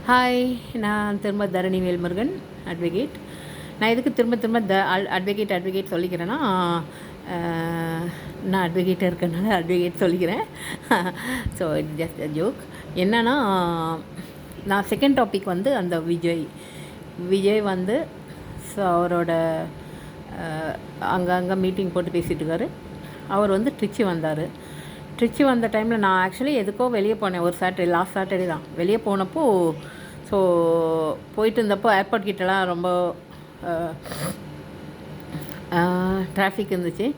Hi, நான் திரும்ப தரணி Velmurugan advocate. நான் எதுக்கு திரும்ப திரும்ப அட்வொகேட் சொல்லிக்கிறேன்னா, நான் அட்வொகேட்டாக இருக்கனால அட்வொகேட் சொல்லிக்கிறேன். So it's just a joke. என்னென்னா, நான் செகண்ட் டாபிக் வந்து அந்த விஜய் வந்து ஸோ அவரோட அங்கங்கே மீட்டிங் போட்டு பேசிகிட்டு இருக்காரு. அவர் வந்து ட்ரிச்சி வந்தார். ட்ரிச்சி வந்த டைமில் நான் ஆக்சுவலி எதுக்கோ வெளியே போனேன். ஒரு லாஸ்ட் சாட்டர்டே தான் வெளியே போனப்போ. ஸோ போயிட்டு இருந்தப்போ ஏர்போர்ட் கிட்டலாம் ரொம்ப டிராஃபிக் இருந்துச்சு.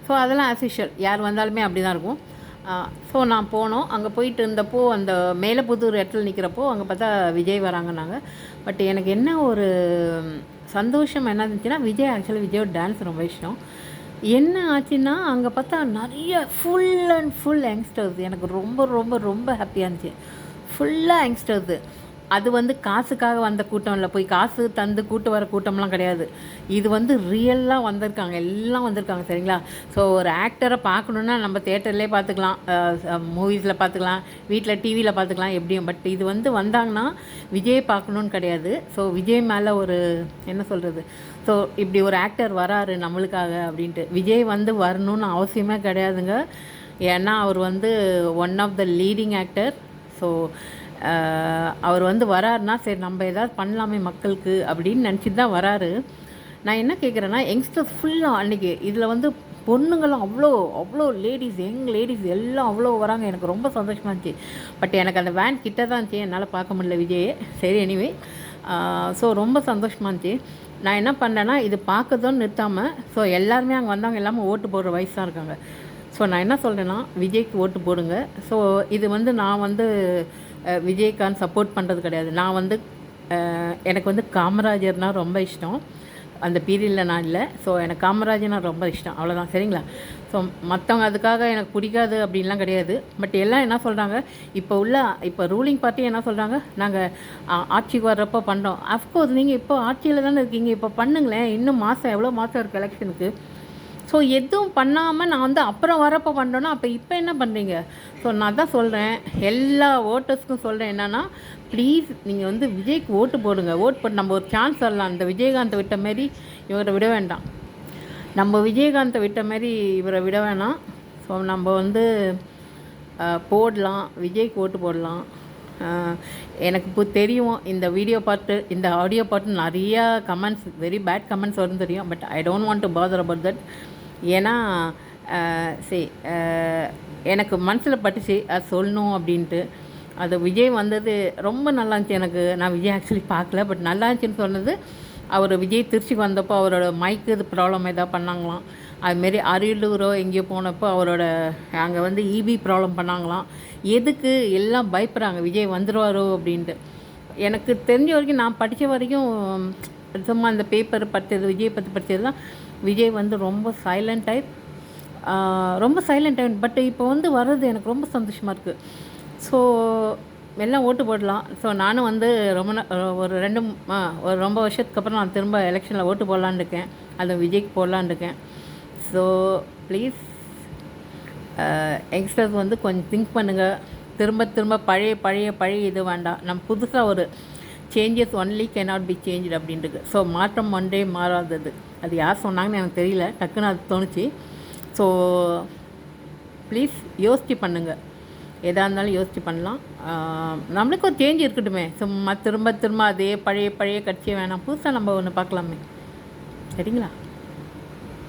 ஸோ அதெல்லாம் ஆஸ் யூஷுவல் யார் வந்தாலுமே அப்படி தான் இருக்கும். ஸோ நான் போனோம். அங்கே போயிட்டு இருந்தப்போ அந்த மேலப்புதூர் இடத்துல நிற்கிறப்போ அங்கே பார்த்தா விஜய் வராங்கன்னாங்க. பட் எனக்கு என்ன ஒரு சந்தோஷம் என்ன இருந்துச்சுன்னா, விஜயோட டான்ஸ் ரொம்ப இஷ்டம். என்ன ஆச்சுன்னா, அங்கே பார்த்தா நிறைய ஃபுல் அண்ட் ஃபுல் யங்ஸ்டர்ஸ். எனக்கு ரொம்ப ரொம்ப ரொம்ப ஹாப்பியாக இருந்துச்சு. ஃபுல்லாக யங்ஸ்டர்ஸு. அது வந்து காசுக்காக வந்த கூட்டம் இல்லை, போய் காசு தந்து கூட்டு வர கூட்டம்லாம் கிடையாது. இது வந்து ரியலாக வந்திருக்காங்க, எல்லாம் வந்திருக்காங்க. சரிங்களா? ஸோ ஒரு ஆக்டரை பார்க்கணுன்னா நம்ம தேட்டர்லேயே பார்த்துக்கலாம், மூவிஸில் பார்த்துக்கலாம், வீட்டில் டிவியில் பார்த்துக்கலாம், எப்படியும். பட் இது வந்து வந்தாங்கன்னா விஜய் பார்க்கணுன்னு கிடையாது. ஸோ விஜய் மேலே ஒரு என்ன சொல்கிறது, ஸோ இப்படி ஒரு ஆக்டர் வராரு நம்மளுக்காக அப்படின்ட்டு. விஜய் வந்து வரணும்னு அவசியமே கிடையாதுங்க. ஏன்னா அவர் வந்து one of the leading actor. So அவர் வந்து வராருன்னா சரி நம்ம எதாவது பண்ணலாமே மக்களுக்கு அப்படின்னு நினச்சிட்டு தான் வராரு. நான் என்ன கேட்குறேன்னா, யங்ஸ்டர்ஸ் ஃபுல்லாக அன்றைக்கி இதில் வந்து பொண்ணுங்களும் அவ்வளோ யங் லேடிஸ் எல்லாம் அவ்வளோ வராங்க. எனக்கு ரொம்ப சந்தோஷமாக இருந்துச்சு. பட் எனக்கு அந்த வேன் கிட்ட தான் இருந்துச்சு, என்னால் பார்க்க முடியல விஜயை. சரி, எனிவே, ஸோ ரொம்ப சந்தோஷமாக இருந்துச்சு. நான் என்ன பண்ணேன்னா, இது பார்க்கறதும் நிறுத்தாமல், ஸோ எல்லாருமே அங்கே வந்தவங்க எல்லாமே ஓட்டு போடுற வயசு தான் இருக்காங்க. ஸோ நான் என்ன சொல்கிறேன்னா, விஜய்க்கு ஓட்டு போடுங்க. ஸோ இது வந்து நான் வந்து விஜய்காந்த் சப்போர்ட் பண்ணுறது கிடையாது. நான் வந்து எனக்கு வந்து காமராஜர்னால் ரொம்ப இஷ்டம். அந்த பீரியடில் நான் இல்லை. ஸோ எனக்கு காமராஜர்னால் ரொம்ப இஷ்டம், அவ்வளோதான். சரிங்களா? ஸோ மற்றவங்க அதுக்காக எனக்கு பிடிக்காது அப்படின்லாம் கிடையாது. பட் எல்லாம் என்ன சொல்கிறாங்க, இப்போ ரூலிங் பார்ட்டி என்ன சொல்கிறாங்க, நாங்கள் ஆட்சிக்கு வர்றப்போ பண்ணுறோம். அஃப்கோர்ஸ் நீங்கள் இப்போ ஆட்சியில் தானே இருக்கீங்க, இப்போ பண்ணுங்களேன். இன்னும் எவ்வளோ மாதம் இருக்குது எலெக்ஷனுக்கு. ஸோ எதுவும் பண்ணாமல் நான் வந்து அப்புறம் வரப்போ பண்ணுறேன்னா, இப்போ என்ன பண்ணுறீங்க? ஸோ நான் தான் சொல்கிறேன், எல்லா ஓட்டர்ஸ்க்கும் சொல்கிறேன் என்னென்னா, ப்ளீஸ் நீங்கள் வந்து விஜய்க்கு ஓட்டு போடுங்க. போட்டு நம்ம ஒரு சான்ஸ் வரலாம். இந்த விஜயகாந்தை விட்ட மாரி இவரை விட வேண்டாம். நம்ம விஜயகாந்தை விட்ட மாரி இவரை விட வேணாம். ஸோ நம்ம வந்து போடலாம், விஜய்க்கு ஓட்டு போடலாம். எனக்கு இப்போ தெரியும், இந்த வீடியோ பார்த்து இந்த ஆடியோ பார்த்து நிறையா கமெண்ட்ஸ், வெரி பேட் கமெண்ட்ஸ் வரும்னு தெரியும். But I don't want to father about that. ஏன்னா எனக்கு மனசில் பட்டுச்சு அது சொல்லணும் அப்படின்ட்டு. அது விஜய் வந்தது ரொம்ப நல்லா இருந்துச்சு எனக்கு. நான் விஜய் ஆக்சுவலி பார்க்கல, பட் நல்லா இருந்துச்சுன்னு சொன்னது. அவர் விஜய் திருச்சிக்கு வந்தப்போ அவரோட மைக்கு இது ப்ராப்ளம் எதாவது பண்ணாங்களாம். அதுமாரி அரியலூரோ எங்கேயோ போனப்போ அவரோட அங்கே வந்து இபி ப்ராப்ளம் பண்ணாங்களாம். எதுக்கு எல்லாம் பயப்படுறாங்க விஜய் வந்துடுவாரோ அப்படின்ட்டு. எனக்கு தெரிஞ்ச வரைக்கும், நான் படித்த வரைக்கும், சும்மா இந்த பேப்பர் படித்தது, விஜய் பற்றி படித்ததுலாம், விஜய் வந்து ரொம்ப சைலண்ட் டைப். பட் இப்போ வந்து வர்றது எனக்கு ரொம்ப சந்தோஷமாக இருக்குது. ஸோ எல்லாம் ஓட்டு போடலாம். ஸோ நானும் வந்து ஒரு ரொம்ப வருஷத்துக்கு அப்புறம் நான் திரும்ப எலெக்ஷனில் ஓட்டு போடலான்னு இருக்கேன். அது விஜய்க்கு போடலான்னு இருக்கேன். ஸோ ப்ளீஸ் யங்ஸ்டர்ஸ் வந்து கொஞ்சம் திங்க் பண்ணுங்கள். திரும்ப பழைய இது வேண்டாம். நம்ம புதுசாக ஒரு changes only cannot be change அப்படின்றது. ஸோ மாற்றம் ஒன்றே மாறாதது. அது யார் சொன்னாங்கன்னு எனக்கு தெரியல, டக்குன்னு அது தோணுச்சு. ஸோ ப்ளீஸ் யோசித்து பண்ணுங்கள். எதாக இருந்தாலும் யோசித்து பண்ணலாம். நம்மளுக்கு ஒரு சேஞ்ச் இருக்கட்டுமே. சும்மா திரும்ப அதே பழைய கட்சியை வேணாம், புதுசாக நம்ம ஒன்று பார்க்கலாமே. சரிங்களா?